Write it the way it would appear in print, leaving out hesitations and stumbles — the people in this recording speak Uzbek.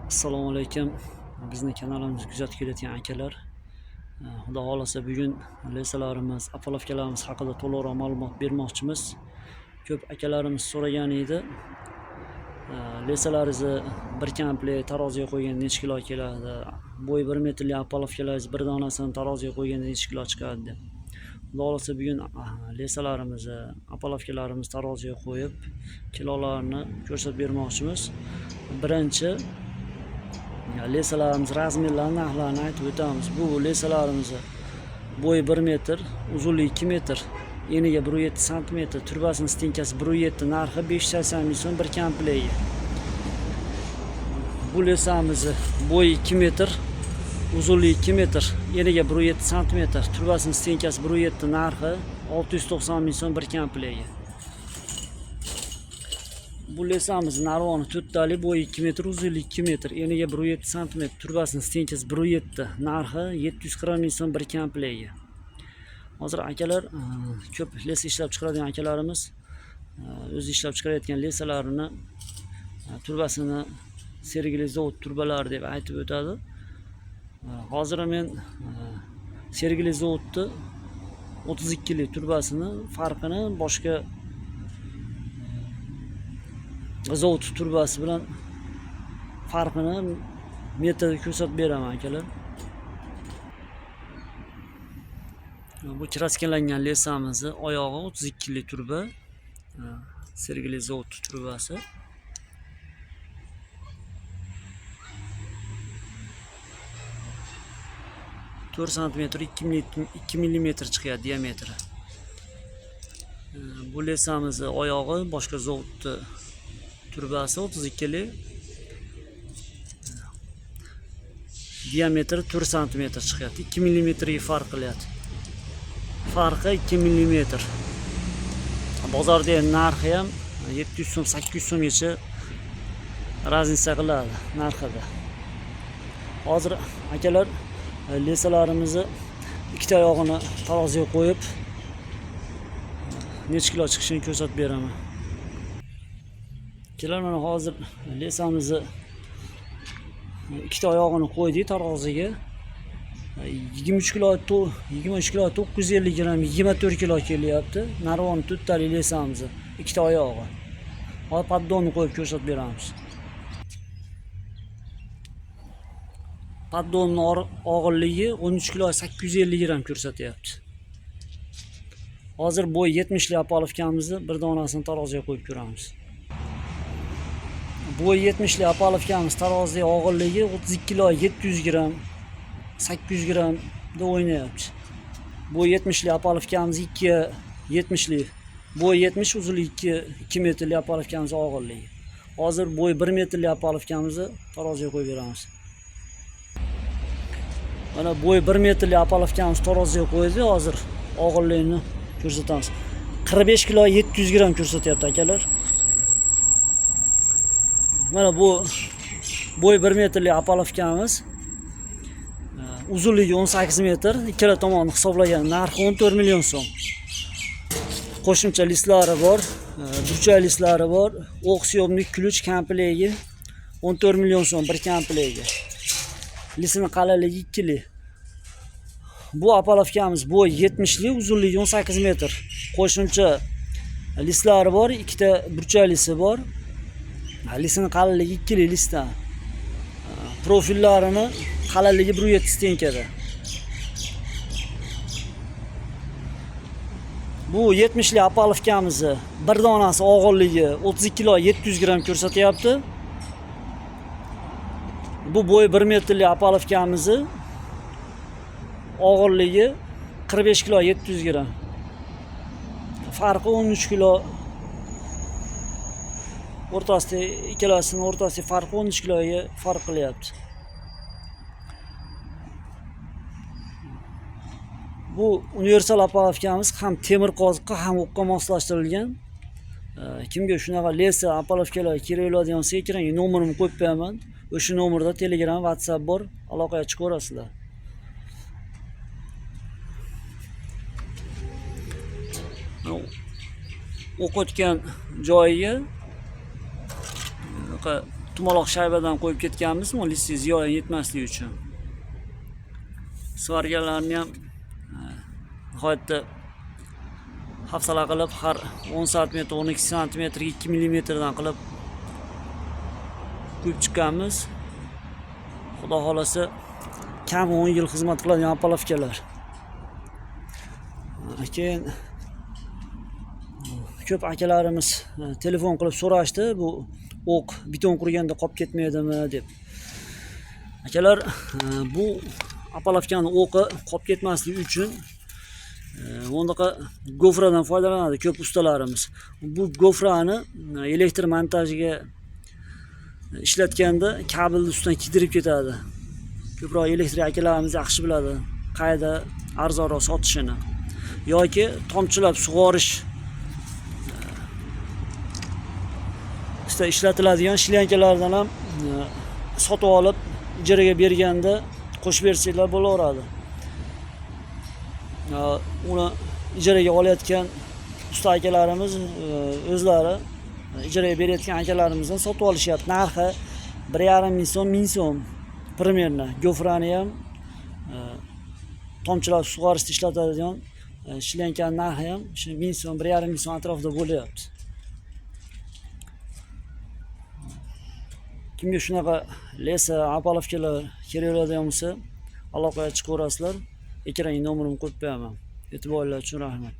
Assalomu alaykum. Bizni kanalimizni kuzatib kelayotgan akalar. Xudo xolasa bugun lesalarimiz, apolovkalarimiz haqida to'liqroq ma'lumot bermoqchimiz. Ko'p akalarimiz so'ragan edi. Lesalaringizni bir komplekt taroziga qo'yganda necha kilo keladi? Bo'yi 1 metrli apolovkalaringiz bir donasini taroziga qo'yganda necha kilo chiqadi deb. Xudo xolasa bugun lesalarimizni, apolovkalarimizni taroziga qo'yib, kilolarni ko'rsatib bermoqchimiz. Birinchi lesalarimiz razmerlarini, narxlarini aytib o'tamiz. Bu lesalarimiz bo'yi 1 metr, uzunligi 2 metr, eniga 1.7 sm, turbasining stenkasi 1.7, narxi 580 ming so'm bir komplekti. Bu lesamiz bo'yi 2 metr, uzunligi 2 metr, eniga 1.7 sm, turbasining stenkasi 1.7, narxi 690 ming so'm bir komplekti. Bu lesamiz narvoni 4 tali, bo'yi 2 metr, uzunligi 2 metr, eniga 1.7 sm, turbasining stenkasi 1.7, narxi 740 ming so'm bir komplekti. Hozir akalar ko'p lesa ishlab chiqaradigan akalarimiz o'zi ishlab chiqarayotgan lesalarini turbasini Sergeli zavod turbalari deb aytib o'tadi. Hozir men Sergeli zavodni 32 lik turbasini farqini boshqa zavod turbasi bilan farqini metrda ko'rsatib beraman akalar. Bu kraskalangan lesamizni oyog'i 32 lik turba, Sergeli zavod turbasi. To'rt santimetr 2 millimetr chiqadi diametri. Bu lesamizni oyog'i boshqa zavodni turbasi 32 lik. Diametri 4 cm chiqadi. 2 mm ga farq qiladi. Farqi 2 mm. Bozorda narxi ham 700 so'm, 800 so'mgacha raznica qiladi narxida. Hozir akalar lesalarimizni ikkita oyog'ini taroziga qo'yib necha kilo chiqishini ko'rsatib beraman. Akalar, mana hozir lesamizni ikkita oyog'ini qo'ydik taroziga. 23 kilo 950 gram, 24 kilo kelyapti. Narvon 4 tali lesamiz, ikkita oyog'i. Hozir paddonni qo'yib ko'rsatib beramiz. Paddonning og'irligi 13 kilo 850 gram ko'rsatyapti. Hozir bo'y 70 lik apolovkamizni bir donasini taroziga qo'yib ko'ramiz. Bo'y 70 lik apolovkamiz taroziga og'irligi 32 kilo 700 gram, 800 gram da o'ynayapti. Bo'y 70 lik apolovkamiz 70 lik. Bo'y 70, uzunligi 2 metrli apolovkamiz og'irligi. Hozir bo'y 1 metrli apolovkamizni taroziga qo'yib beramiz. Mana bo'y 1 metrli apolovkamiz taroziga qo'ydi, hozir og'irligini ko'rsatamiz. 45 kilo 700 gram ko'rsatyapti akalar. Mana bu bo'y 1 metrli apolovkamiz, uzunligi 18 metr, ikkala tomonni hisoblagan narxi 14 million so'm. Qo'shimcha listlari bor, burchak listlari bor, o'qsiyobnik ключ komplekti 14 million so'm bir komplekti. Lisining qalinligi 2 lik. Bu apolovkamiz bo'y 70 lik, uzunligi 18 metr. Qo'shimcha listlari bor, ikkita burchak listi bor. Lisining qalinligi 2 lik listdan. Profillarini qalinligi 1.7 stenkada. Bu 70 lik apolovkamiz bir donasi og'irligi 32 kilo 700 gram ko'rsatyapti. Bu bo'y 1 metrli apolovkamiz og'irligi 45 kilo 700 gram. Farqi 13 kilo. O'rtasida ikkalasining o'rtasida farqi 13 kiloga farq qilyapti. Bu universal apolovkamiz ham temir qoziqqa, ham o'qqa moslashtirilgan. Kimga shunaqa lesa apolovkalar kerak bo'ladigan bo'lsa, ekranga nomerimni qo'yib qo'yaman. O'sha nomerda Telegram, WhatsApp bor, aloqaga chiqib ko'rasizlar. O'q o'tgan joyiga tumaloq shaybadan qo'yib ketganmiz, listi ziyoda yetmasligi uchun. Svarganlarni ham nihoyatda hafsala qilib har 10 sm, 12 sm, 2 mm dan qilib qo'yib chiqqanmiz. Xudo xolasa kam 10 yil xizmat qiladigan apolovkalar. Keyin ko'p akalarimiz telefon qilib so'rashdi, bu o'q beton qurganda qolib ketmaydimi deb. Akalar, bu apolovkani o'qi qolib ketmasligi uchun bunaqa gofradan foydalanadi ko'p ustalarimiz. Bu gofrani elektr montajiga ishlatganda kabelni ustidan kidirib ketadi. Ko'proq elektrik akalarimiz yaxshi biladi, qayerda arzonroq sotishini. Yoki tomchilab sug'orish ishlatiladigan shilyankalardan ham sotib olib ijaraga berganda qo'shib bersanglar bo'laveradi. Uni ijaraga olayotgan usta akalarimiz o'zlari ijaraga berayotgan akalarimizdan sotib olishyapti. Narxi 1,5 ming so'm, 1000 so'm примерно. Gofrani ham tomchilab sug'orishda ishlatadigan shilyankaning narxi ham 1000 so'm, 1,5 ming so'm atrofida bo'lyapti. Kimga shunaqa lesa, apolovkalar kerak bo'ladigan bo'lsa, aloqaga chiqaverasizlar. Ekranga nomerimni qo'yib qo'yaman. E'tiboringlar uchun rahmat.